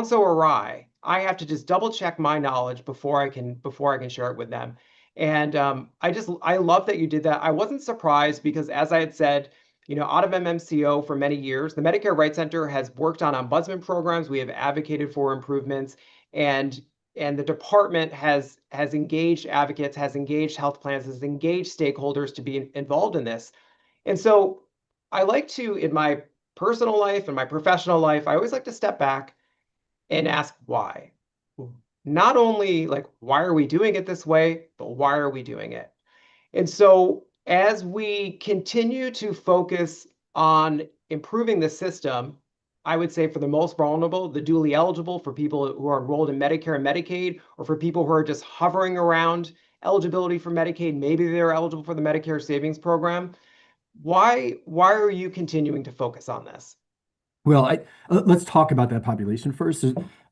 so awry, I have to just double check my knowledge before I can share it with them. And I love that you did that. I wasn't surprised because as I had said, out of MMCO for many years, the Medicare Rights Center has worked on ombudsman programs. We have advocated for improvements, and the department has engaged advocates, has engaged health plans, has engaged stakeholders to be involved in this. And so I like to, in my personal life and my professional life, I always like to step back and ask why. Not only like, why are we doing it this way, but why are we doing it? And so as we continue to focus on improving the system, I would say for the most vulnerable, the dually eligible, for people who are enrolled in Medicare and Medicaid, or for people who are just hovering around eligibility for Medicaid, maybe they're eligible for the Medicare Savings Program. Why are you continuing to focus on this? Well, let's talk about that population first.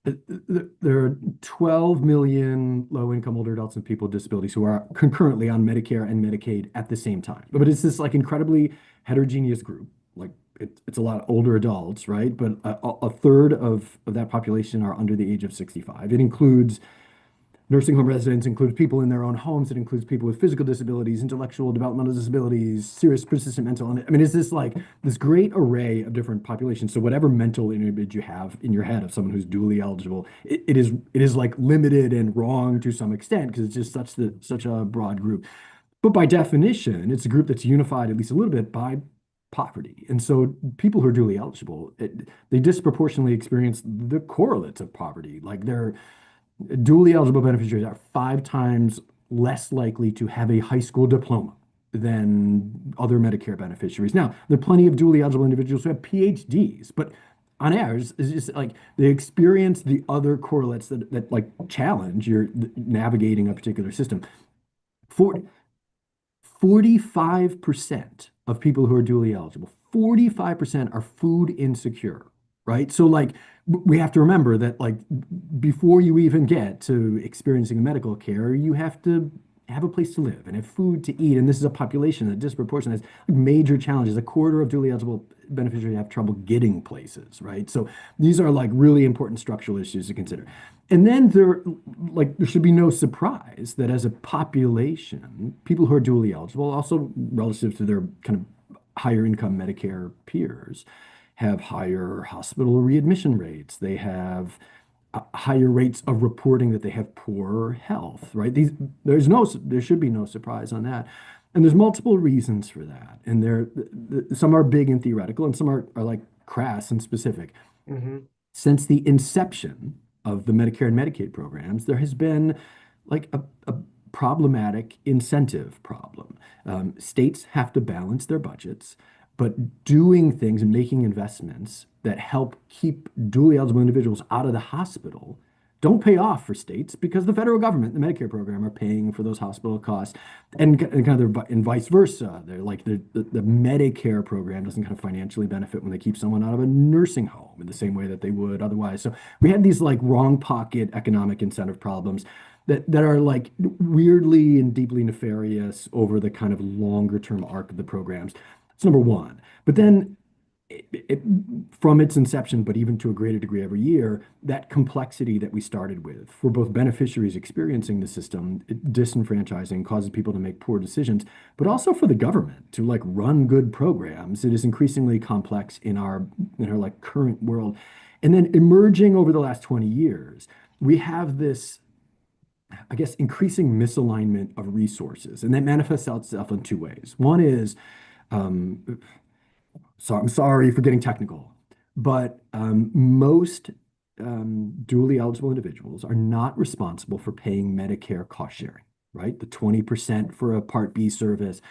There are 12 million low-income older adults and people with disabilities who are concurrently on Medicare and Medicaid at the same time. But it's this like incredibly heterogeneous group. Like it's a lot of older adults, right? But a third of that population are under the age of 65. It includes nursing home residents, includes people in their own homes. It includes people with physical disabilities, intellectual developmental disabilities, serious persistent mental. I mean, it's this like this great array of different populations. So whatever mental image you have in your head of someone who's dually eligible, it is like limited and wrong to some extent because it's just such a broad group. But by definition, it's a group that's unified at least a little bit by poverty. And so people who are dually eligible, they disproportionately experience the correlates of poverty. Like they're dually eligible beneficiaries are 5 times less likely to have a high school diploma than other Medicare beneficiaries. Now, there are plenty of dually eligible individuals who have PhDs, but on average, it's just like they experience the other correlates that like challenge your navigating a particular system. For 45% of people who are dually eligible, 45% are food insecure, right? So like we have to remember that like before you even get to experiencing medical care, you have to have a place to live and have food to eat. And this is a population that disproportionately has major challenges. A quarter of dually eligible beneficiaries have trouble getting places, right? So these are like really important structural issues to consider. And then there should be no surprise that as a population, people who are dually eligible, also relative to their kind of higher income Medicare peers, have higher hospital readmission rates. They have higher rates of reporting that they have poor health, right? There should be no surprise on that. And there's multiple reasons for that. And some are big and theoretical, and some are like crass and specific. Mhm. Since the inception of the Medicare and Medicaid programs, there has been like a problematic incentive problem. States have to balance their budgets, but doing things and making investments that help keep dually eligible individuals out of the hospital don't pay off for states because the federal government, the Medicare program, are paying for those hospital costs, and kind of and vice versa. They're like the Medicare program doesn't kind of financially benefit when they keep someone out of a nursing home in the same way that they would otherwise. So we had these like wrong pocket economic incentive problems that are like weirdly and deeply nefarious over the kind of longer term arc of the programs. It's number one. But then it, from its inception, but even to a greater degree every year, that complexity that we started with for both beneficiaries experiencing the system, disenfranchising, causes people to make poor decisions, but also for the government to like run good programs. It is increasingly complex in our like current world. And then emerging over the last 20 years, we have this, I guess, increasing misalignment of resources, and that manifests itself in two ways. One is um, so I'm sorry for getting technical, but most dually eligible individuals are not responsible for paying Medicare cost sharing, right? The 20% for a Part B service,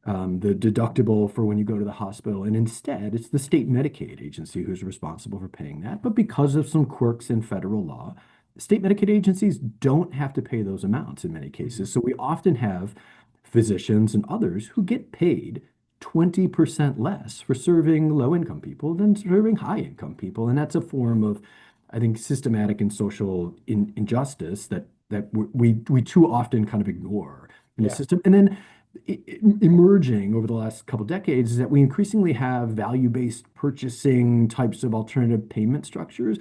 the deductible for when you go to the hospital. And instead, it's the state Medicaid agency who's responsible for paying that. But because of some quirks in federal law, state Medicaid agencies don't have to pay those amounts in many cases. So we often have physicians and others who get paid 20% less for serving low income people than serving high income people. And that's a form of, I think, systematic and social injustice that we too often kind of ignore in the Yeah. system. And then emerging over the last couple of decades is that we increasingly have value-based purchasing types of alternative payment structures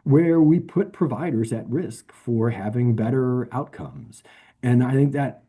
where we put providers at risk for having better outcomes. And I think that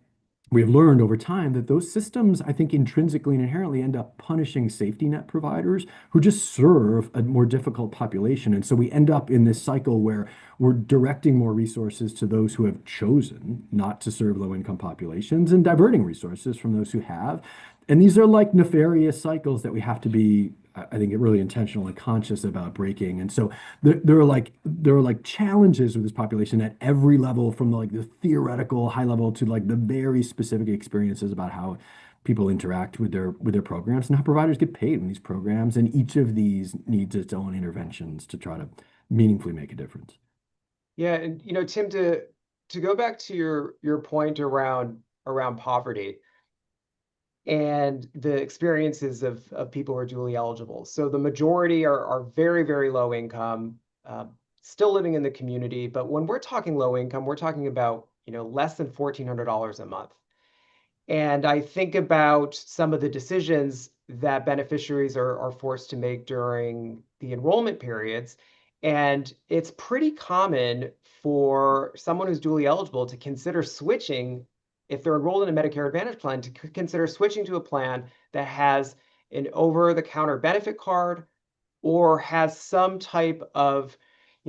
we've learned over time that those systems, I think, intrinsically and inherently end up punishing safety net providers who just serve a more difficult population. And so we end up in this cycle where we're directing more resources to those who have chosen not to serve low income populations and diverting resources from those who have. And these are like nefarious cycles that we have to be, I think, really intentional and conscious about breaking. And so there are like challenges with this population at every level, from like the theoretical high level to like the very specific experiences about how people interact with their programs and how providers get paid in these programs. And each of these needs its own interventions to try to meaningfully make a difference. Yeah, and Tim, to go back to your point around poverty and the experiences of people who are dually eligible. So the majority are very, very low income, uh, still living in the community. But when we're talking low income, we're talking about, less than $1,400 a month. And I think about some of the decisions that beneficiaries are forced to make during the enrollment periods. And it's pretty common for someone who's dually eligible to consider switching, if they're enrolled in a Medicare Advantage plan, to consider switching to a plan that has an over-the-counter benefit card or has some type of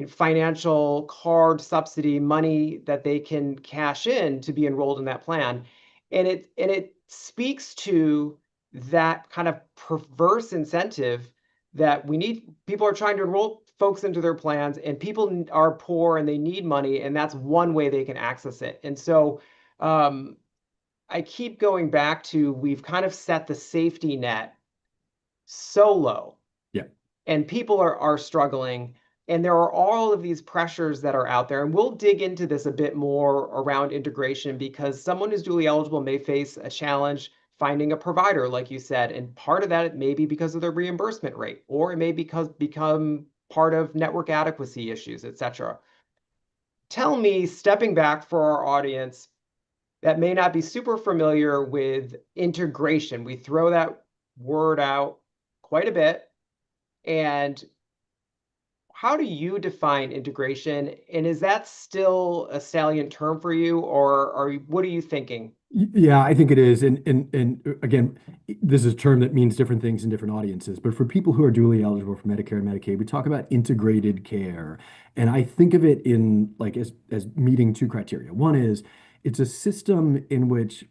financial card subsidy money that they can cash in to be enrolled in that plan. And it speaks to that kind of perverse incentive that we need. People are trying to enroll folks into their plans, and people are poor and they need money, and that's one way they can access it. And so um, I keep going back to, we've kind of set the safety net so low, Yeah. and people are struggling, and there are all of these pressures that are out there, and we'll dig into this a bit more around integration, because someone who's dually eligible may face a challenge finding a provider, like you said, and part of that, it may be because of the reimbursement rate, or it may become part of network adequacy issues, etc. Tell me, stepping back for our audience that may not be super familiar with integration, we throw that word out quite a bit, and how do you define integration? And is that still a salient term for you, or what are you thinking? Yeah, I think it is. And again, this is a term that means different things in different audiences. But for people who are duly eligible for Medicare and Medicaid, we talk about integrated care. And I think of it in like as meeting two criteria. One is it's a system in which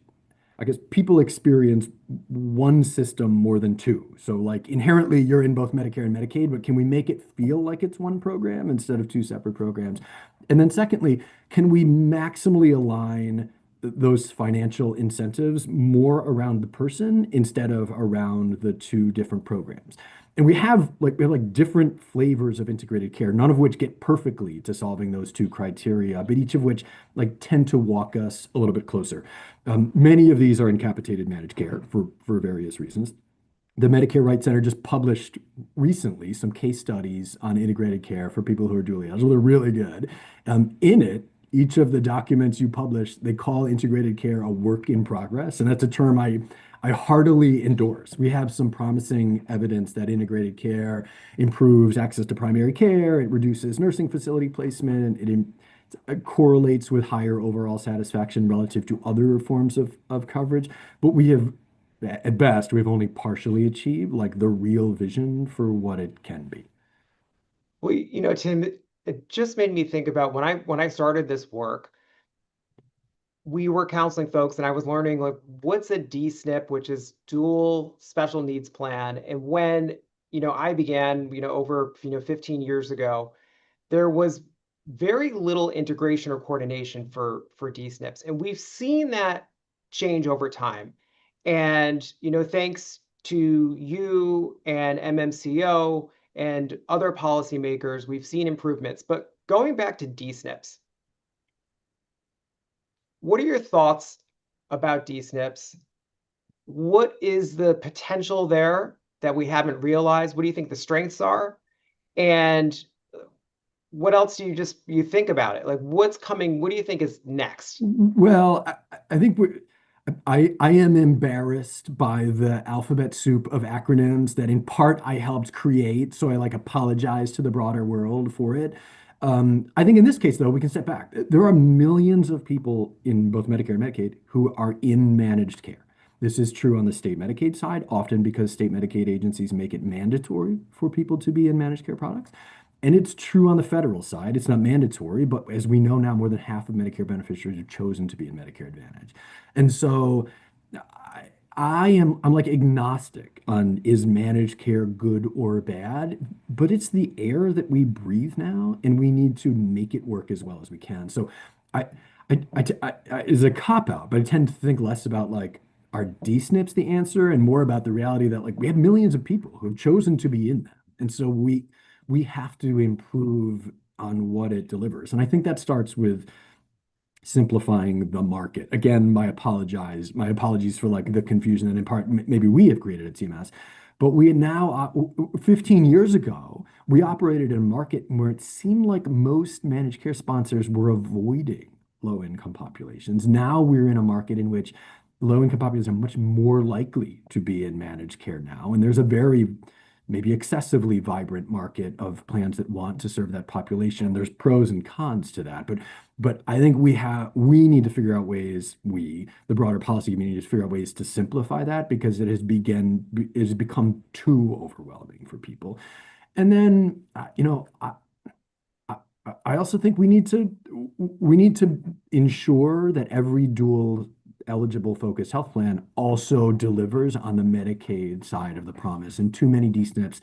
I guess people experience one system more than two. So like inherently you're in both Medicare and Medicaid, but can we make it feel like it's one program instead of two separate programs? And then secondly, can we maximally align those financial incentives more around the person instead of around the two different programs? And we have like different flavors of integrated care, none of which get perfectly to solving those two criteria, but each of which like tend to walk us a little bit closer. Many of these are in capitated managed care for various reasons. The Medicare Rights Center just published recently some case studies on integrated care for people who are dually eligible. They're really good. In it, each of the documents you publish, they call integrated care a work in progress, and that's a term I heartily endorse. We have some promising evidence that integrated care improves access to primary care, it reduces nursing facility placement, it correlates with higher overall satisfaction relative to other forms of coverage. But we have, at best, we've only partially achieved like the real vision for what it can be. Well, Tim, it just made me think about when I started this work, we were counseling folks, and I was learning, like, what's a DSNP, which is dual special needs plan. And when, I began, over, 15 years ago, there was very little integration or coordination for DSNPs. And we've seen that change over time. And, thanks to you and MMCO and other policymakers, we've seen improvements. But going back to DSNPs, what are your thoughts about DSNPs? What is the potential there that we haven't realized? What do you think the strengths are? And what else do you think about it? Like, what's coming? What do you think is next? Well, I think I am embarrassed by the alphabet soup of acronyms that in part I helped create, so I like apologize to the broader world for it. I think in this case, though, we can step back. There are millions of people in both Medicare and Medicaid who are in managed care. This is true on the state Medicaid side, often because state Medicaid agencies make it mandatory for people to be in managed care products. And it's true on the federal side. It's not mandatory, but as we know now, more than half of Medicare beneficiaries have chosen to be in Medicare Advantage. And so I'm like agnostic on is managed care good or bad, but it's the air that we breathe now, and we need to make it work as well as we can. So I, it's a cop out, but I tend to think less about like are D-SNPs the answer and more about the reality that like we have millions of people who have chosen to be in them. And so we have to improve on what it delivers. And I think that starts with simplifying the market. Again, my apologies for like the confusion that in part maybe we have created at CMS. But we now, 15 years ago, we operated in a market where it seemed like most managed care sponsors were avoiding low-income populations. Now we're in a market in which low-income populations are much more likely to be in managed care now. And there's a very maybe excessively vibrant market of plans that want to serve that population. There's pros and cons to that, but I think we need to figure out ways, the broader policy community, to figure out ways to simplify that because it has become too overwhelming for people. And then I also think we need to ensure that every dual eligible focused health plan also delivers on the Medicaid side of the promise. And too many D-SNPs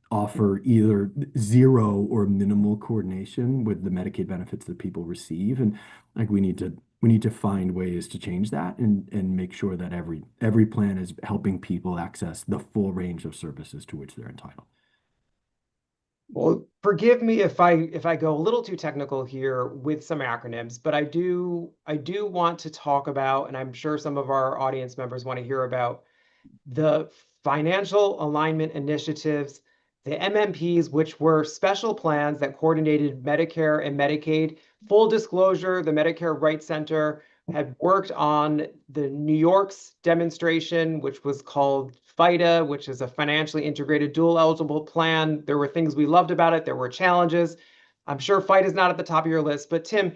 offer either zero or minimal coordination with the Medicaid benefits that people receive. And like we need to find ways to change that and make sure that every plan is helping people access the full range of services to which they're entitled. Well, forgive me if I go a little too technical here with some acronyms, but I do want to talk about, and I'm sure some of our audience members want to hear about the financial alignment initiatives, the MMPs, which were special plans that coordinated Medicare and Medicaid. Full disclosure, the Medicare Rights Center had worked on the New York's demonstration, which was called FIDA, which is a financially integrated dual eligible plan. There were things we loved about it. There were challenges. I'm sure FIDA is not at the top of your list, but Tim,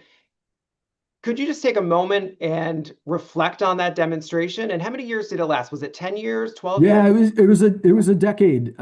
could you just take a moment and reflect on that demonstration? And how many years did it last? Was it 10 years, 12 years? Yeah, it was a decade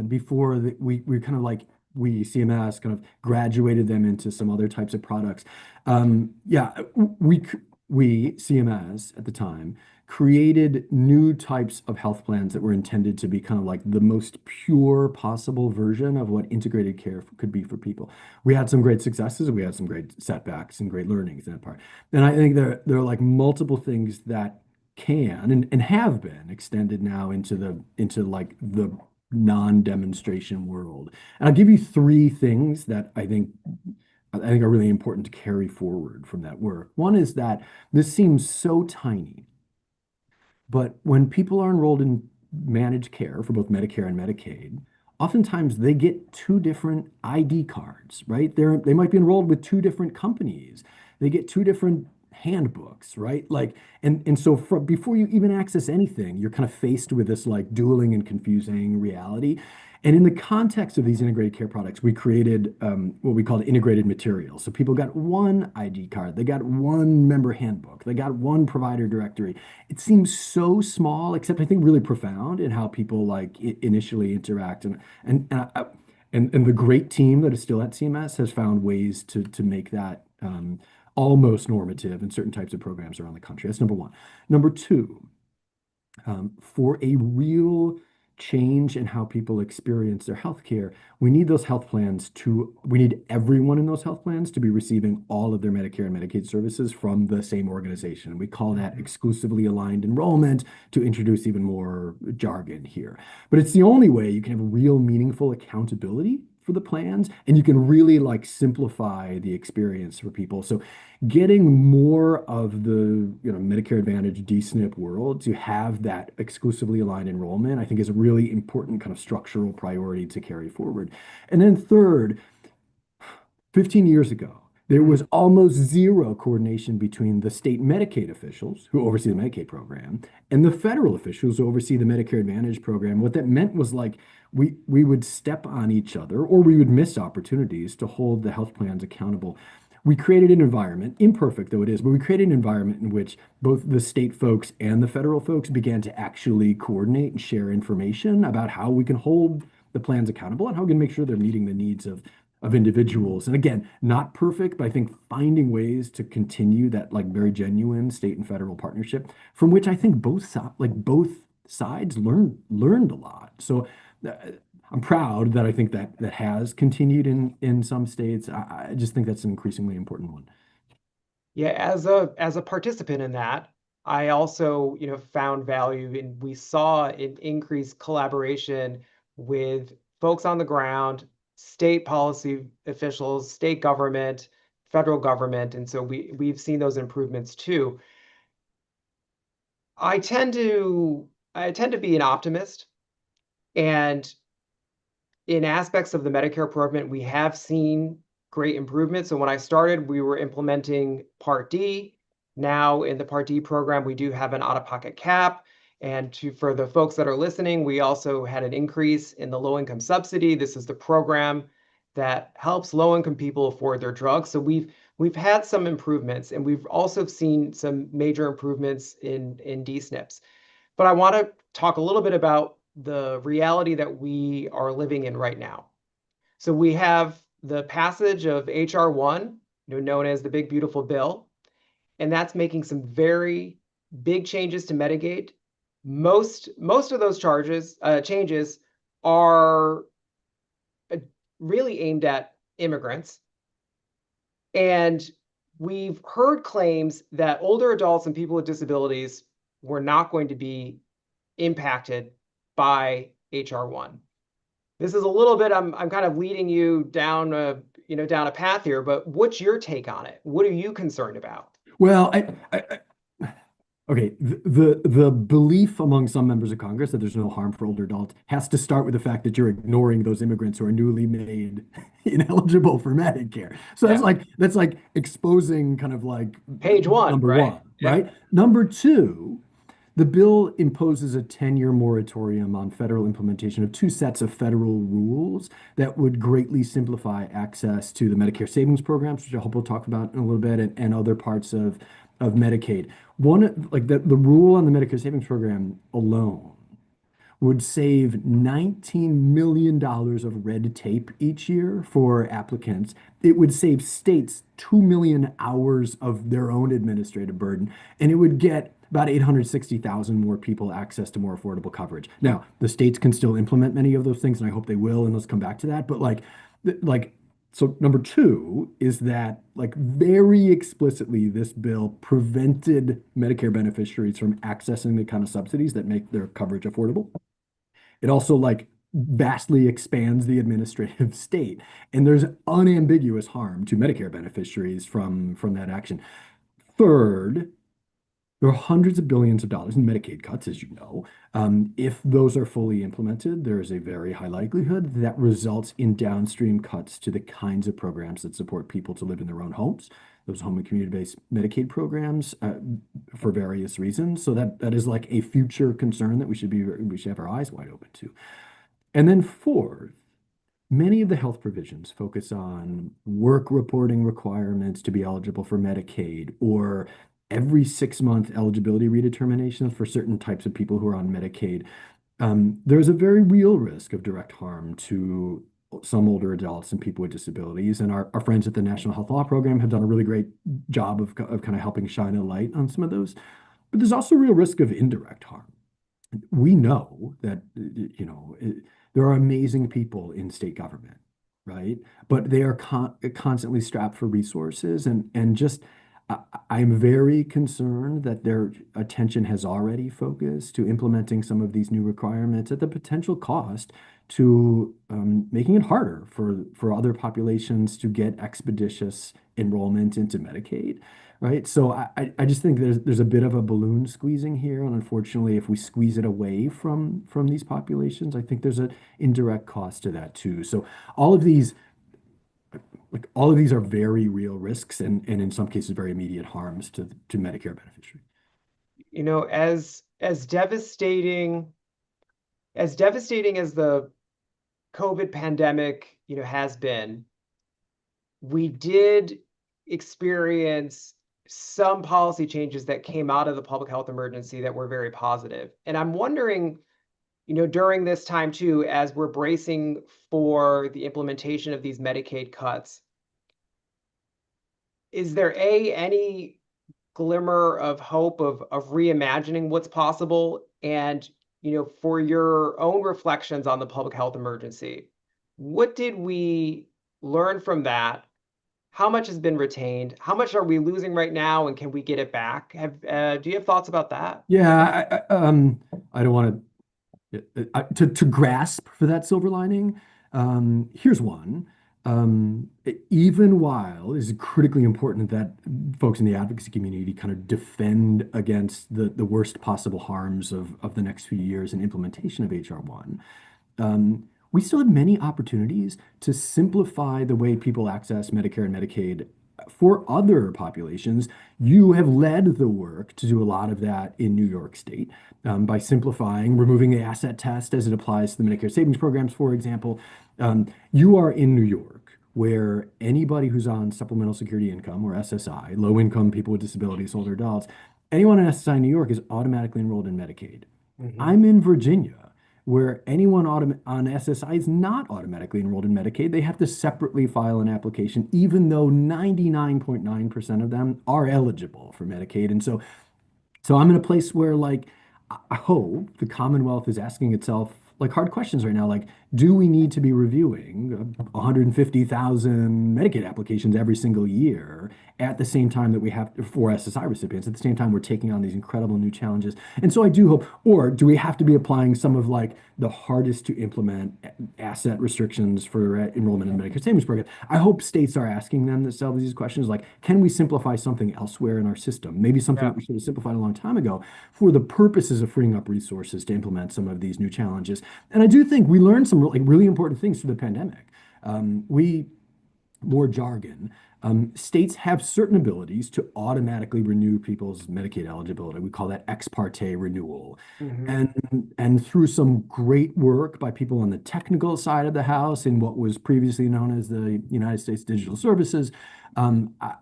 before we kind of like we CMS kind of graduated them into some other types of products. Yeah, we CMS at the time created new types of health plans that were intended to be kind of like the most pure possible version of what integrated care could be for people. We had some great successes, we had some great setbacks and great learnings in that part. And I think there are like multiple things that can and have been extended now into like the non-demonstration world. And I'll give you three things that I think are really important to carry forward from that work. One is that this seems so tiny, but when people are enrolled in managed care for both Medicare and Medicaid, oftentimes they get two different ID cards, right? They might be enrolled with two different companies. They get two different handbooks, right? Like, and so before you even access anything, you're kind of faced with this like dueling and confusing reality. And in the context of these integrated care products, we created what we called integrated materials. So people got one ID card, they got one member handbook, they got one provider directory. It seems so small, except I think really profound in how people like initially interact. And the great team that is still at CMS has found ways to make that almost normative in certain types of programs around the country. That's number one. Number two, for a real change in how people experience their health care, we need everyone in those health plans to be receiving all of their Medicare and Medicaid services from the same organization. We call that exclusively aligned enrollment to introduce even more jargon here. But it's the only way you can have real meaningful accountability for the plans, and you can really like simplify the experience for people. So getting more of the Medicare Advantage D-SNP world to have that exclusively aligned enrollment, I think is a really important kind of structural priority to carry forward. And then third, 15 years ago, There was Mm. almost zero coordination between the state Medicaid officials who oversee the Medicaid program and the federal officials who oversee the Medicare Advantage program. What that meant was like we would step on each other or we would miss opportunities to hold the health plans accountable. We created an environment, imperfect though it is, but we created an environment in which both the state folks and the federal folks began to actually coordinate and share information about how we can hold the plans accountable and how we can make sure they're meeting the needs of individuals. And again, not perfect, but I think finding ways to continue that like very genuine state and federal partnership from which I think both sides learned a lot. So uh, I'm proud that I think that has continued in some states. I just think that's an increasingly important one. Yeah, as a participant in that, I also, found value in we saw an increased collaboration with folks on the ground, state policy officials, state government, federal government, and so we've seen those improvements too. I tend to I tend to be an optimist, and in aspects of the Medicare program, we have seen great improvements. So when I started, we were implementing Part D. Now in the Part D program, we do have an out-of-pocket cap. And for the folks that are listening, we also had an increase in the low-income subsidy. This is the program that helps low-income people afford their drugs. So we've had some improvements, and we've also seen some major improvements in D-SNPs. But I want to talk a little bit about the reality that we are living in right now. So we have the passage of HR 1, known as the Big Beautiful Bill, and that's making some very big changes to Medicaid. Most of those changes are uh, really aimed at immigrants. And we've heard claims that older adults and people with disabilities were not going to be impacted by HR 1. This is a little bit, I'm kind of leading you down a path here, but what's your take on it? What are you concerned about? Well, okay, the belief among some members of Congress that there's no harm for older adults has to start with the fact that you're ignoring those immigrants who are newly made ineligible for Medicare. So Yeah. that's like exposing kind of like Page one, number right? one, Yeah. right? Number two, the bill imposes a 10-year moratorium on federal implementation of two sets of federal rules that would greatly simplify access to the Medicare Savings Programs, which I hope we'll talk about in a little bit, and other parts of Medicaid. One, like the rule on the Medicare Savings Program alone would save $19 million of red tape each year for applicants. It would save states 2 million hours of their own administrative burden, and it would get about 860,000 more people access to more affordable coverage. Now, the states can still implement many of those things, and I hope they will, and let's come back to that. But like, so number two is that like very explicitly, this bill prevented Medicare beneficiaries from accessing the kind of subsidies that make their coverage affordable. It also like vastly expands the administrative state, and there's unambiguous harm to Medicare beneficiaries from that action. Third, there are hundreds of billions of dollars in Medicaid cuts, as you know. If those are fully implemented, there is a very high likelihood that results in downstream cuts to the kinds of programs that support people to live in their own homes, those home and community-based Medicaid programs, for various reasons. So that is like a future concern that we should have our eyes wide open to. And then fourth, many of the health provisions focus on work reporting requirements to be eligible for Medicaid or every 6-month eligibility redeterminations for certain types of people who are on Medicaid. There's a very real risk of direct harm to some older adults and people with disabilities. And our friends at the National Health Law Program have done a really great job of kind of helping shine a light on some of those. But there's also real risk of indirect harm. We know that, there are amazing people in state government, right? But they are constantly strapped for resources, and just I, I'm very concerned that their attention has already focused to implementing some of these new requirements at the potential cost to making it harder for other populations to get expeditious enrollment into Medicaid. Right. So I just think there's a bit of a balloon squeezing here. And unfortunately, if we squeeze it away from these populations, I think there's an indirect cost to that too. So all of these, Like all of these are very real risks and in some cases very immediate harms to Medicare beneficiaries. You know, as devastating as the COVID pandemic, has been, we did experience some policy changes that came out of the public health emergency that were very positive. And I'm wondering, during this time too, as we're bracing for the implementation of these Medicaid cuts, is there any glimmer of hope of reimagining what's possible? And, for your own reflections on the public health emergency, what did we learn from that? How much has been retained? How much are we losing right now, and can we get it back? Do you have thoughts about that? Yeah, I don't want to grasp for that silver lining. Here's one. Even while it is critically important that folks in the advocacy community kind of defend against the worst possible harms of the next few years in implementation of HR1, we still have many opportunities to simplify the way people access Medicare and Medicaid for other populations. You have led the work to do a lot of that in New York State by simplifying, removing the asset test as it applies to the Medicare Savings Programs, for example. You are in New York, where anybody who's on supplemental security income or SSI, low income people with disabilities, older adults, anyone in SSI in New York is automatically enrolled in Medicaid. Hmm. I'm in Virginia, where anyone on SSI is not automatically enrolled in Medicaid. They have to separately file an application, even though 99.9% of them are eligible for Medicaid. And so I'm in a place where like I hope the Commonwealth is asking itself like hard questions right now, like do we need to be reviewing 150,000 Medicaid applications every single year at the same time that we have for SSI recipients, at the same time we're taking on these incredible new challenges. And so I do hope, or do we have to be applying some of like the hardest to implement asset restrictions for enrollment in the Medicare Savings Program? I hope states are asking themselves these questions like, can we simplify something elsewhere in our system? Maybe something that Yeah. we should have simplified a long time ago for the purposes of freeing up resources to implement some of these new challenges. And I do think we learned some like really important things through the pandemic. We More jargon. States have certain abilities to automatically renew people's Medicaid eligibility. We call that ex parte renewal. Hmm. And through some great work by people on the technical side of the house in what was previously known as the United States Digital Services,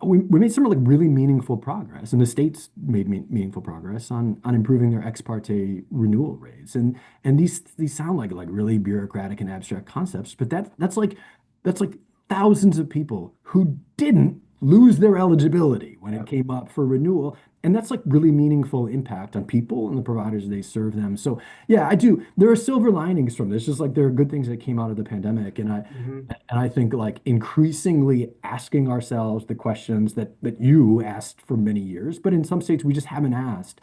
we made some like really meaningful progress, and the states made meaningful progress on improving their ex parte renewal rates. And these sound like really bureaucratic and abstract concepts, but that's like thousands of people who didn't lose their eligibility when it Yeah. came up for renewal. And that's like really meaningful impact on people and the providers they serve them. So yeah, I do. There are silver linings from this, just like there are good things that came out of the pandemic. Hmm. And I think like increasingly asking ourselves the questions that you asked for many years, but in some states we just haven't asked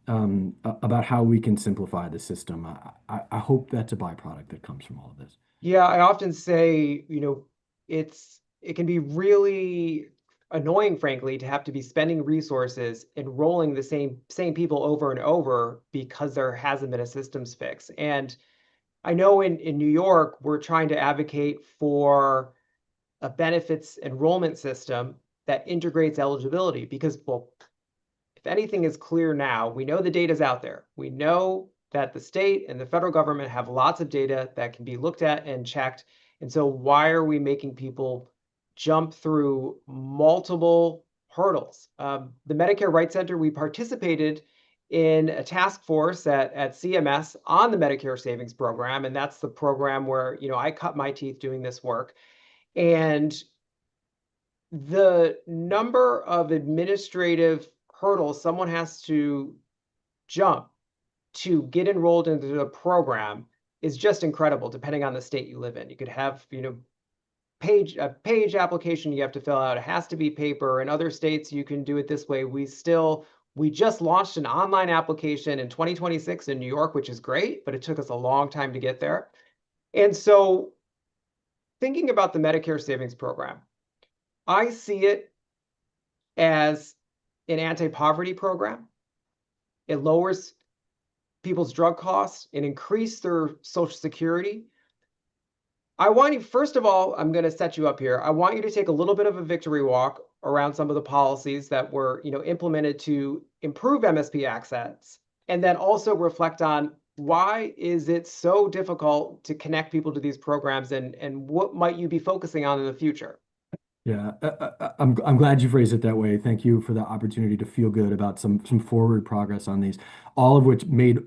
about how we can simplify the system. I hope that's a byproduct that comes from all of this. Yeah, I often say, it can be really annoying, frankly, to have to be spending resources enrolling the same people over and over because there hasn't been a systems fix. And I know in New York, we're trying to advocate for a benefits enrollment system that integrates eligibility because, well, if anything is clear now, we know the data's out there. We know that the state and the federal government have lots of data that can be looked at and checked. And so why are we making people jump through multiple hurdles? The Medicare Rights Center, we participated in a task force at CMS on the Medicare Savings Program. And that's the program where, I cut my teeth doing this work. And the number of administrative hurdles someone has to jump to get enrolled into the program is just incredible, depending on the state you live in. You could have, a page application you have to fill out. It has to be paper. In other states, you can do it this way. We just launched an online application in 2026 in New York, which is great, but it took us a long time to get there. And so thinking about the Medicare Savings Program, I see it as an anti-poverty program. It lowers people's drug costs and increase their Social Security. I want you, first of all, I'm going to set you up here. I want you to take a little bit of a victory walk around some of the policies that were, implemented to improve MSP access, and then also reflect on why is it so difficult to connect people to these programs, and what might you be focusing on in the future? Yeah, I'm glad you phrased it that way. Thank you for the opportunity to feel good about some forward progress on these, all of which made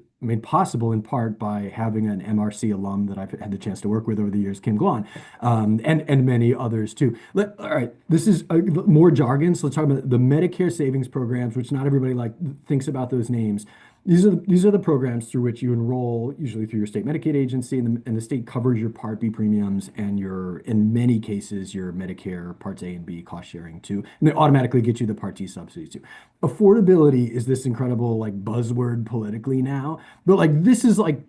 possible in part by having an MRC alum that I've had the chance to work with over the years, Kim Gwan, and many others too. All right, this is more jargon, so let's talk about the Medicare Savings Programs, which not everybody like thinks about those names. These are the programs through which you enroll, usually through your state Medicaid agency, and the state covers your Part B premiums and in many cases, your Medicare Parts A and B cost sharing too. And they automatically get you the Part D subsidies too. Affordability is this incredible like buzzword politically now, but like this is like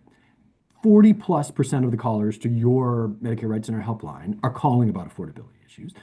40+% of the callers to your Medicare Rights Center helpline are calling about affordability issues.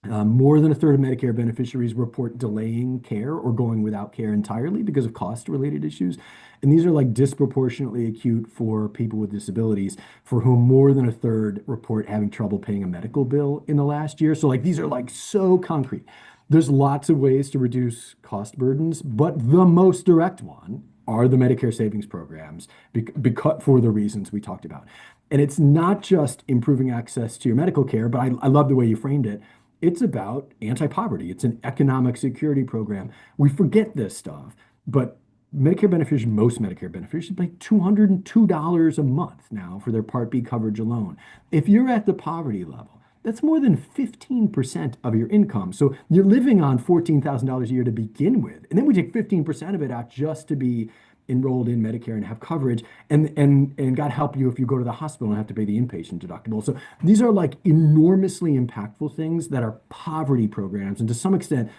More than a third of Medicare beneficiaries report delaying care or going without care entirely because of cost-related issues. And these are like disproportionately acute for people with disabilities, for whom more than a third report having trouble paying a medical bill in the last year. So like these are like so concrete. There's lots of ways to reduce cost burdens, but the most direct one are the Medicare savings programs because for the reasons we talked about. And it's not just improving access to your medical care, but I love the way you framed it. It's about anti-poverty. It's an economic security program. We forget this stuff, but most Medicare beneficiaries pay $202 a month now for their Part B coverage alone. If you're at the poverty level, that's more than 15% of your income. So you're living on $14,000 a year to begin with. And then we take 15% of it out just to be enrolled in Medicare and have coverage. And God help you if you go to the hospital and have to pay the inpatient deductible. So these are like enormously impactful things that are poverty programs. And to some extent,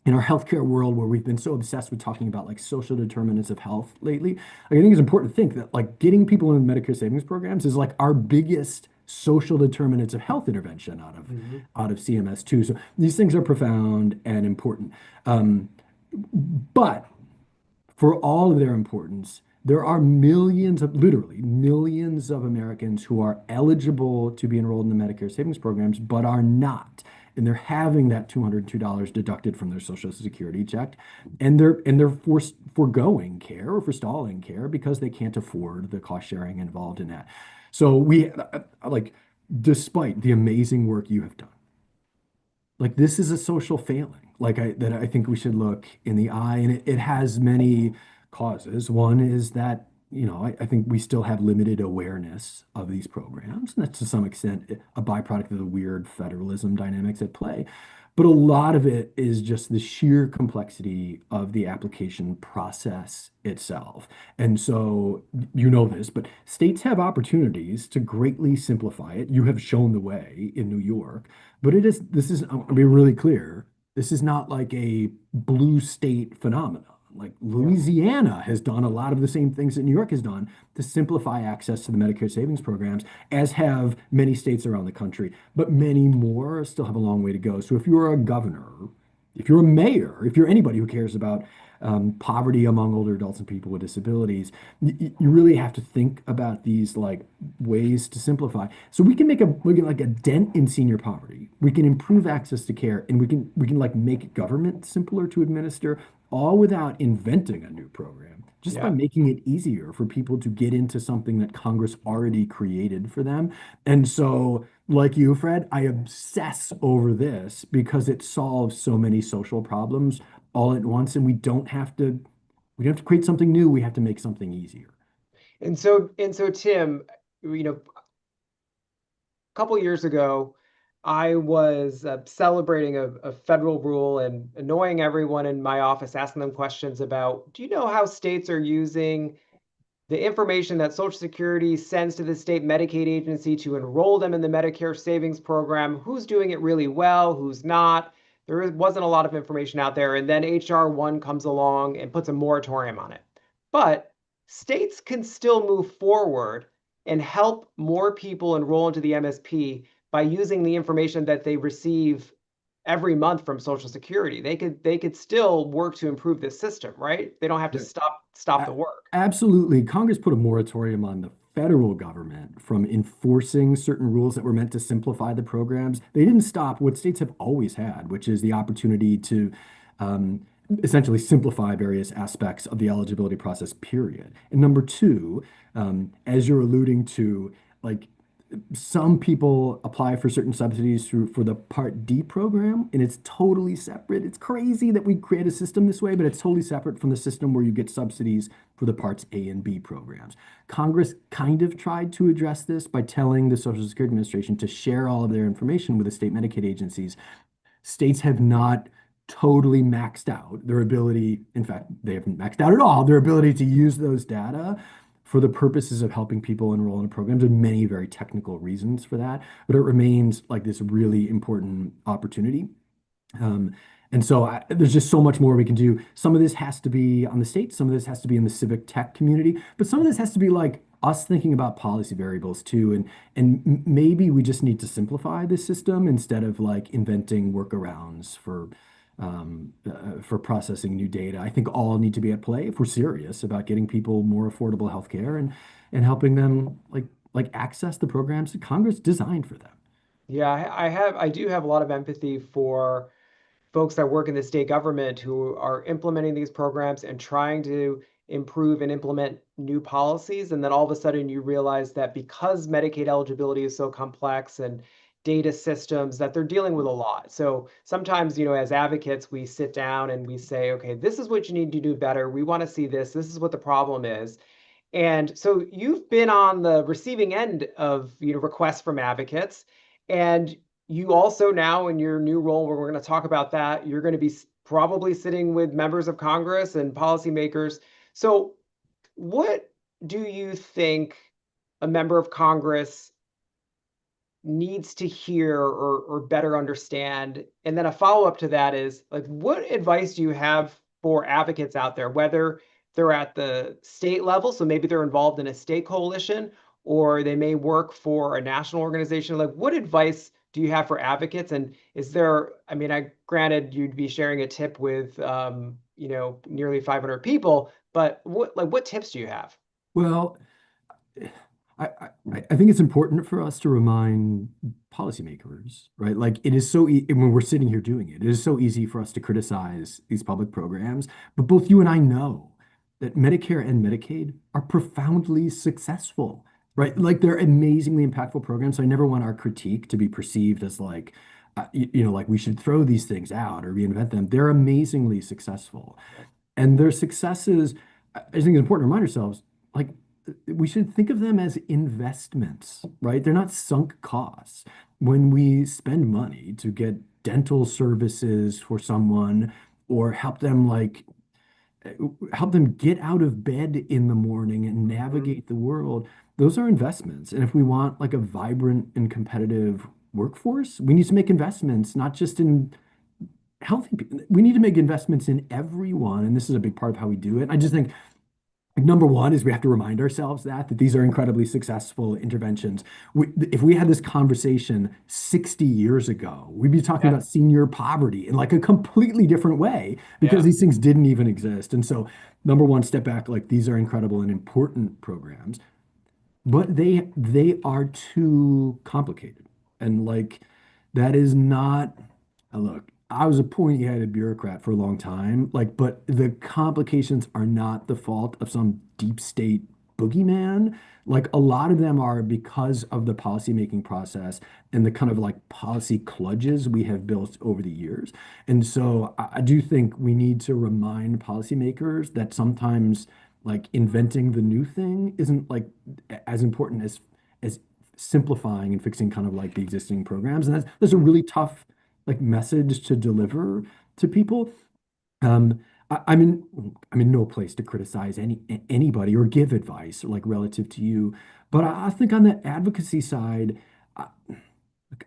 in our healthcare world where we've been so obsessed with talking about like social determinants of health lately, I think it's important to think that like getting people in Medicare savings programs is like our biggest social determinants of health intervention Mhm. out of CMS too. So these things are profound and important. But for all of their importance, there are literally millions of Americans who are eligible to be enrolled in the Medicare savings programs, but are not. And they're having that $202 deducted from their Social Security check, and they're foregoing care or forestalling care because they can't afford the cost sharing involved in that. So like, despite the amazing work you have done, like this is a social failing that I think we should look in the eye, and it has many causes. One is that I think we still have limited awareness of these programs, and that's to some extent a byproduct of the weird federalism dynamics at play. But a lot of it is just the sheer complexity of the application process itself. And so you know this, but states have opportunities to greatly simplify it. You have shown the way in New York. But this is, I'll be really clear, this is not like a blue state phenomenon. Like Yeah. Louisiana has done a lot of the same things that New York has done to simplify access to the Medicare savings programs, as have many states around the country. But many more still have a long way to go. So if you're a governor, if you're a mayor, if you're anybody who cares about poverty among older adults and people with disabilities, you really have to think about these like ways to simplify. So we can like a dent in senior poverty. We can improve access to care, and we can like make government simpler to administer, all without inventing a new program, just by Yeah. making it easier for people to get into something that Congress already created for them. And so, like you, Fred, I obsess over this because it solves so many social problems all at once, and we don't have to create something new. We have to make something easier. And so Tim, a couple years ago, I was celebrating a federal rule and annoying everyone in my office, asking them questions about, do you know how states are using the information that Social Security sends to the state Medicaid agency to enroll them in the Medicare Savings Program? Who's doing it really well? Who's not? Wasn't a lot of information out there. And then HR 1 comes along and puts a moratorium on it. But states can still move forward and help more people enroll into the MSP by using the information that they receive every month from Social Security. They could still work to improve this system, right? They don't have to Yeah. stop the A- work. Absolutely. Congress put a moratorium on the federal government from enforcing certain rules that were meant to simplify the programs. They didn't stop what states have always had, which is the opportunity to um, essentially simplify various aspects of the eligibility process, period. And number two, as you're alluding to, like some people apply for certain subsidies through for the Part D program, and it's totally separate. It's crazy that we create a system this way, but it's totally separate from the system where you get subsidies for the Parts A and B programs. Congress kind of tried to address this by telling the Social Security Administration to share all of their information with the state Medicaid agencies. States have not totally maxed out their ability, in fact, they haven't maxed out at all, their ability to use those data for the purposes of helping people enroll in programs. There are many very technical reasons for that, but it remains like this really important opportunity. Um, and so there's just so much more we can do. Some of this has to be on the state, some of this has to be in the civic tech community, but some of this has to be like us thinking about policy variables too. And maybe we just need to simplify the system instead of like inventing workarounds for processing new data. I think all need to be at play if we're serious about getting people more affordable healthcare and helping them like access the programs that Congress designed for them. Yeah, I do have a lot of empathy for folks that work in the state government who are implementing these programs and trying to improve and implement new policies. And then all of a sudden you realize that because Medicaid eligibility is so complex and data systems that they're dealing with a lot. So sometimes, as advocates, we sit down and we say, okay, this is what you need to do better. We want to see this. This is what the problem is. And so you've been on the receiving end of, requests from advocates. And you also now in your new role, where we're going to talk about that, you're going to be probably sitting with members of Congress and policymakers. So what do you think a member of Congress needs to hear or better understand? And then a follow-up to that is like, what advice do you have for advocates out there, whether they're at the state level, so maybe they're involved in a state coalition, or they may work for a national organization? Like, what advice do you have for advocates? And is there, I mean, I granted you'd be sharing a tip with, nearly 500 people, but what tips do you have? Well, I think it's important for us to remind policymakers, right? Like it is so when we're sitting here doing it, it is so easy for us to criticize these public programs. But both you and I know that Medicare and Medicaid are profoundly successful, right? Like they're amazingly impactful programs. So I never want our critique to be perceived as like, like we should throw these things out or reinvent them. They're amazingly successful. And their successes, I think it's important to remind ourselves, like we should think of them as investments, right? They're not sunk costs. When we spend money to get dental services for someone or help them get out of bed in the morning and Mhm. navigate the world, those are investments. And if we want like a vibrant and competitive workforce, we need to make investments, not just in healthy people. We need to make investments in everyone. And this is a big part of how we do it. I just think like, number one is we have to remind ourselves that these are incredibly successful interventions. If we had this conversation 60 years ago, we'd be talking Yeah, about senior poverty in like a completely different way because yeah. these things didn't even exist. And so, number one, step back, like these are incredible and important programs, but they are too complicated. And like that is not look, I was a pointy-headed bureaucrat for a long time, like, but the complications are not the fault of some deep state boogeyman. Like a lot of them are because of the policymaking process and the kind of like policy kludges we have built over the years. And so I do think we need to remind policymakers that sometimes like inventing the new thing isn't like as important as simplifying and fixing kind of like the existing programs. And that's a really tough like message to deliver to people. Um, I'm in no place to criticize anybody or give advice like relative to you, but I think on the advocacy side,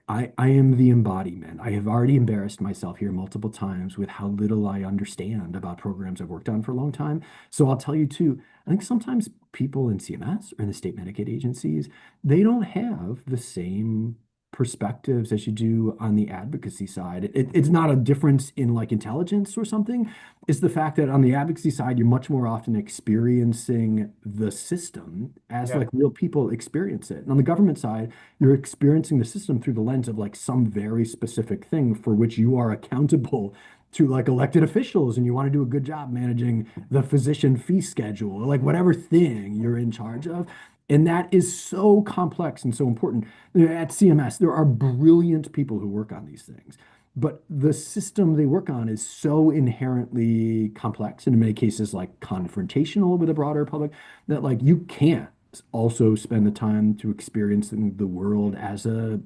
I, I am the embodiment. I have already embarrassed myself here multiple times with how little I understand about programs I've worked on for a long time. So I'll tell you too, I think sometimes people in CMS or in the state Medicaid agencies, they don't have the same perspectives as you do on the advocacy side. It's not a difference in like intelligence or something. It's the fact that on the advocacy side, you're much more often experiencing the system as Yeah. like real people experience it. And on the government side, you're experiencing the system through the lens of like some very specific thing for which you are accountable to like elected officials and you want to do a good job managing the physician fee schedule or like whatever thing you're in charge of. And that is so complex and so important. At CMS, there are brilliant people who work on these things, but the system they work on is so inherently complex and in many cases like confrontational with a broader public that like you can't also spend the time to experiencing the world as a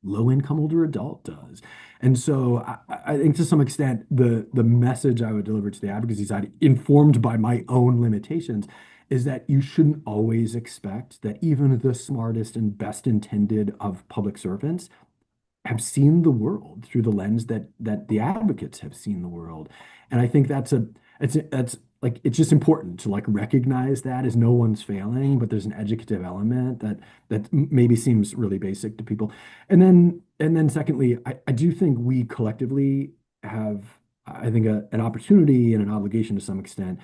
low-income older adult does. And so I think to some extent the message I would deliver to the advocacy side, informed by my own limitations, is that you shouldn't always expect that even the smartest and best intended of public servants have seen the world through the lens that the advocates have seen the world. And I think that's like it's just important to like recognize that as no one's failing, but there's an educative element that maybe seems really basic to people. And then secondly, I do think we collectively have, I think, an opportunity and an obligation to some extent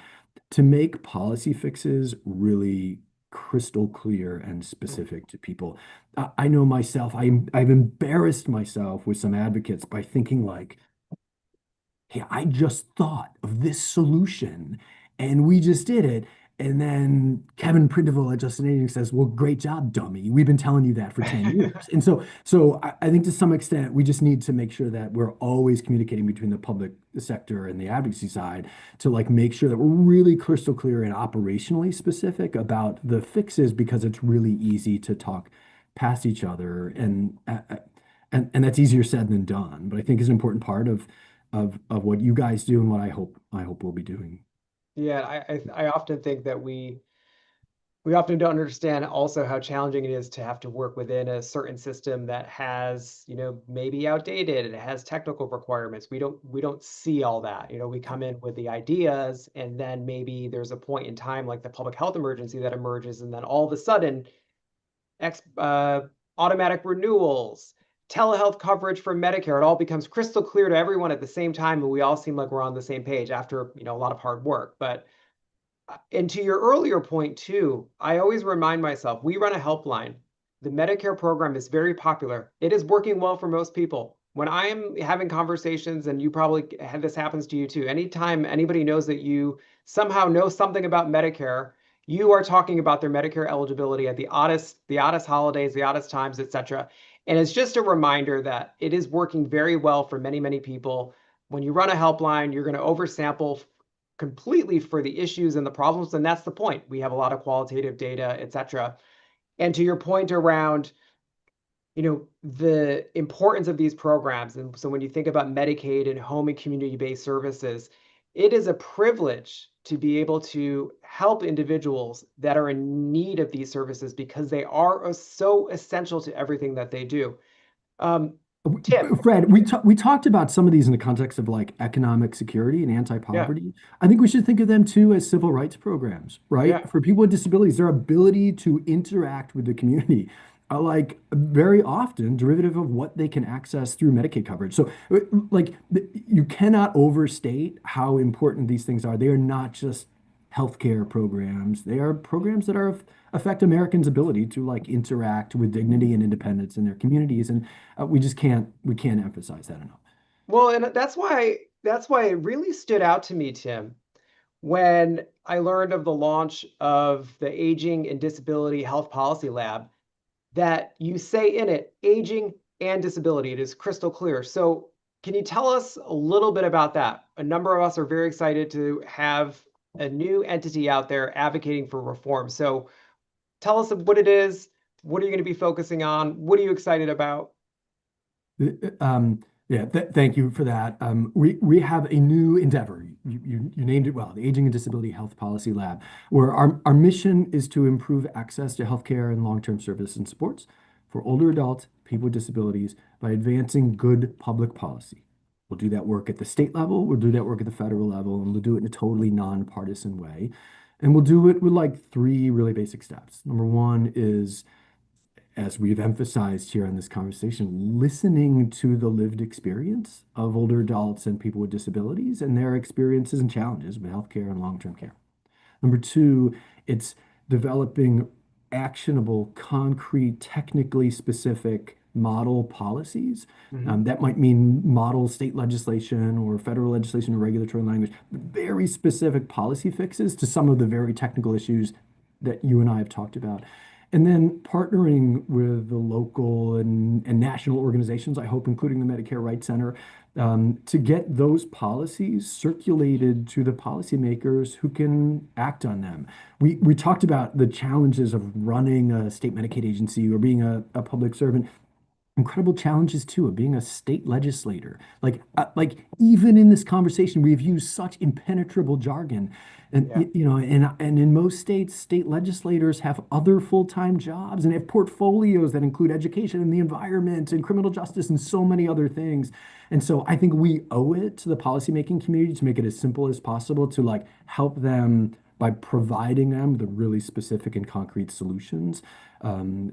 to make policy fixes really crystal clear and specific to people. I know myself, I've embarrassed myself with some advocates by thinking like, hey, I just thought of this solution and we just did it. And then Kevin Prindiville at Justin Aging says, well, great job, dummy. We've been telling you that for 10 years. And so I think to some extent, we just need to make sure that we're always communicating between the public sector and the advocacy side to like make sure that we're really crystal clear and operationally specific about the fixes because it's really easy to talk past each other. And that's easier said than done. But I think is an important part of what you guys do and what I hope we'll be doing. Yeah, I often think that we often don't understand also how challenging it is to have to work within a certain system that has, maybe outdated, it has technical requirements. We don't see all that. We come in with the ideas and then maybe there's a point in time like the public health emergency that emerges and then all of a sudden ex, automatic renewals, telehealth coverage for Medicare, it all becomes crystal clear to everyone at the same time and we all seem like we're on the same page after, a lot of hard work. But and to your earlier point too, I always remind myself, we run a helpline. The Medicare program is very popular. It is working well for most people. When I am having conversations, and you probably have this happens to you too, anytime anybody knows that you somehow know something about Medicare, you are talking about their Medicare eligibility at the oddest holidays, the oddest times, etc. And it's just a reminder that it is working very well for many, many people. When you run a helpline, you're going to oversample completely for the issues and the problems, and that's the point. We have a lot of qualitative data, etc. And to your point around, the importance of these programs, and so when you think about Medicaid and home and community-based services, it is a privilege to be able to help individuals that are in need of these services because they are so essential to everything that they do. Um, Tim, Fred, we talked about some of these in the context of like economic security and yeah, anti-poverty. I think we should think of them too as civil rights programs, right? yeah. For people with disabilities, their ability to interact with the community are like very often derivative of what they can access through Medicaid coverage. So like you cannot overstate how important these things are. They are not just healthcare programs. They are programs that are affect Americans' ability to like interact with dignity and independence in their communities. And we can't emphasize that enough. Well, and that's why it really stood out to me, Tim, when I learned of the launch of the Aging and Disability Health Policy Lab, that you say in it aging and disability. It is crystal clear. So, can you tell us a little bit about that? A number of us are very excited to have a new entity out there advocating for reform. So, tell us what it is. What are you going to be focusing on? What are you excited about? Yeah, thank you for that. We have a new endeavor. You named it well, the Aging and Disability Health Policy Lab, where our mission is to improve access to healthcare and long-term service and supports for older adults, people with disabilities, by advancing good public policy. We'll do that work at the state level, we'll do that work at the federal level, and we'll do it in a totally nonpartisan way. And we'll do it with like three really basic steps. Number one is as we've emphasized here in this conversation, listening to the lived experience of older adults and people with disabilities and their experiences and challenges with healthcare and long-term care. Number two, it's developing actionable, concrete, technically specific model policies. Mhm. That might mean model state legislation or federal legislation or regulatory language, very specific policy fixes to some of the very technical issues that you and I have talked about. And then partnering with the local and national organizations, I hope, including the Medicare Rights Center, to get those policies circulated to the policymakers who can act on them. We talked about the challenges of running a state Medicaid agency or being a public servant. Incredible challenges too of being a state legislator. Like even in this conversation, we've used such impenetrable jargon, and Yeah. and in most states, state legislators have other full-time jobs and have portfolios that include education and the environment and criminal justice and so many other things. And so I think we owe it to the policymaking community to make it as simple as possible to like help them by providing them the really specific and concrete solutions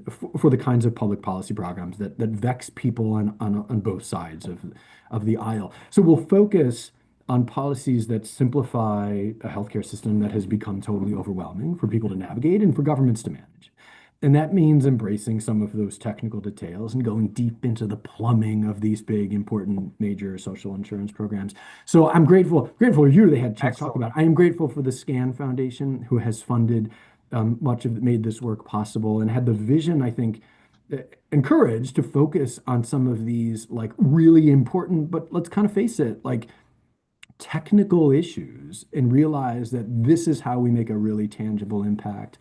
for the kinds of public policy programs that vex people on both sides of the aisle. So we'll focus on policies that simplify a healthcare system that has become totally overwhelming for people to navigate and for governments to manage. And that means embracing some of those technical details and going deep into the plumbing of these big, important, major social insurance programs. So I'm grateful you they had a chance to talk Excellent. about. I am grateful for the SCAN Foundation, who has funded much of made this work possible and had the vision, I think, encouraged to focus on some of these like really important, but let's kind of face it, like technical issues and realize that this is how we make a really tangible impact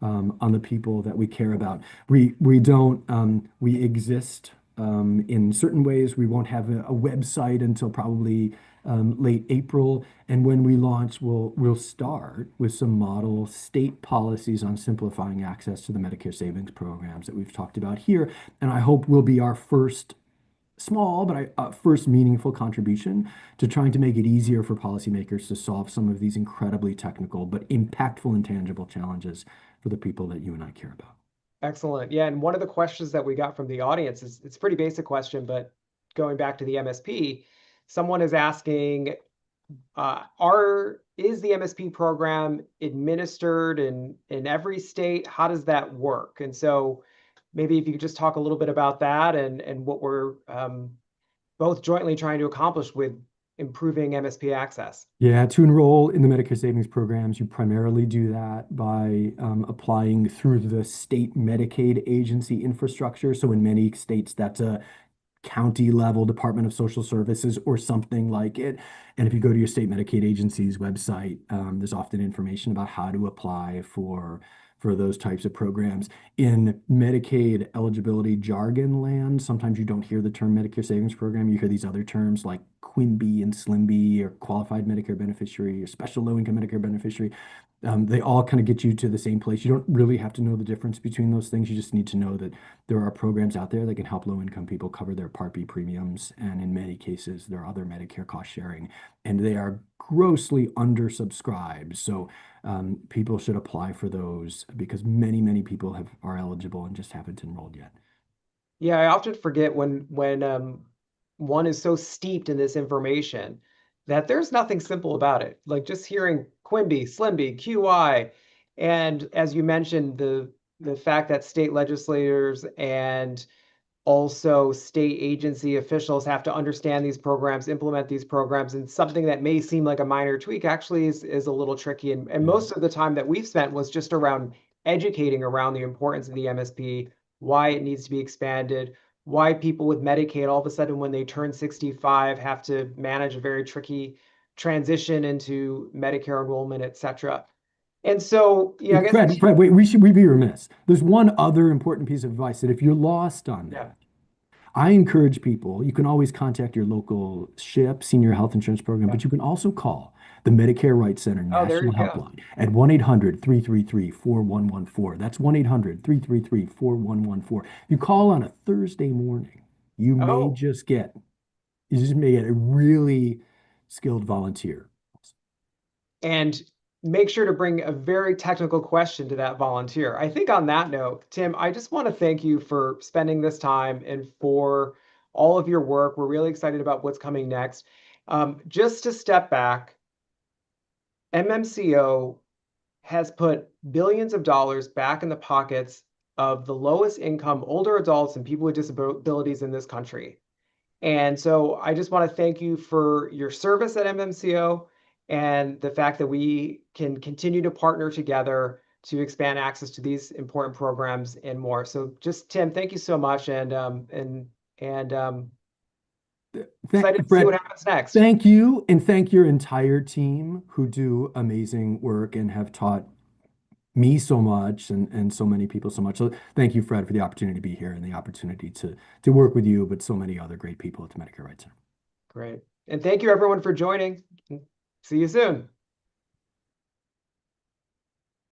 on the people that we care about. We don't we exist in certain ways. We won't have a website until probably late April, and when we launch, we'll start with some model state policies on simplifying access to the Medicare Savings Programs that we've talked about here, and I hope will be our first small, but first meaningful contribution to trying to make it easier for policymakers to solve some of these incredibly technical but impactful and tangible challenges for the people that you and I care about. Excellent. Yeah, and one of the questions that we got from the audience is it's a pretty basic question, but going back to the MSP, someone is asking, is the MSP program administered in every state? How does that work? And so maybe if you could just talk a little bit about that and what we're both jointly trying to accomplish with improving MSP access. Yeah, to enroll in the Medicare Savings Programs, you primarily do that by applying through the state Medicaid agency infrastructure. So in many states, that's a county level Department of Social Services or something like it. And if you go to your state Medicaid agency's website, there's often information about how to apply for those types of programs. In Medicaid eligibility jargon land, sometimes you don't hear the term Medicare Savings Program. You hear these other terms like QIMBY and SLIMBY or qualified Medicare beneficiary or special low-income Medicare beneficiary. They all kind of get you to the same place. You don't really have to know the difference between those things. You just need to know that there are programs out there that can help low-income people cover their Part B premiums. And in many cases, there are other Medicare cost sharing, and they are grossly undersubscribed. So people should apply for those because many people are eligible and just haven't enrolled yet. Yeah, I often forget when one is so steeped in this information that there's nothing simple about it. Like just hearing Quimby, Slimby, QI, and as you mentioned, the fact that state legislators and also state agency officials have to understand these programs, implement these programs, and something that may seem like a minor tweak actually is a little tricky. And Yeah. most of the time that we've spent was just around educating around the importance of the MSP, why it needs to be expanded, why people with Medicaid all of a sudden when they turn 65 have to manage a very tricky transition into Medicare enrollment, et cetera. And so, yeah, I guess Fred, wait, we be remiss. There's one other important piece of advice that if you're lost on yeah. that, I encourage people, you can always contact your local SHIP, Senior Health Insurance Program, Yeah. but you can also call the Medicare Rights Center Oh, there you National go. Helpline at 1-800-333-4114. That's 1-800-333-4114. You call on a Thursday morning, Oh, you just may get a really skilled volunteer. and make sure to bring a very technical question to that volunteer. I think on that note, Tim, I just want to thank you for spending this time and for all of your work. We're really excited about what's coming next. Just to step back, MMCO has put billions of dollars back in the pockets of the lowest income older adults and people with disabilities in this country. And so I just want to thank you for your service at MMCO and the fact that we can continue to partner together to expand access to these important programs and more. So just Tim, thank you so much, and excited to see what Fred, happens next. thank you, and thank your entire team who do amazing work and have taught me so much and so many people so much. So thank you, Fred, for the opportunity to be here and the opportunity to work with you, but so many other great people at the Medicare Rights Center. Great. And thank you everyone for joining. See you soon.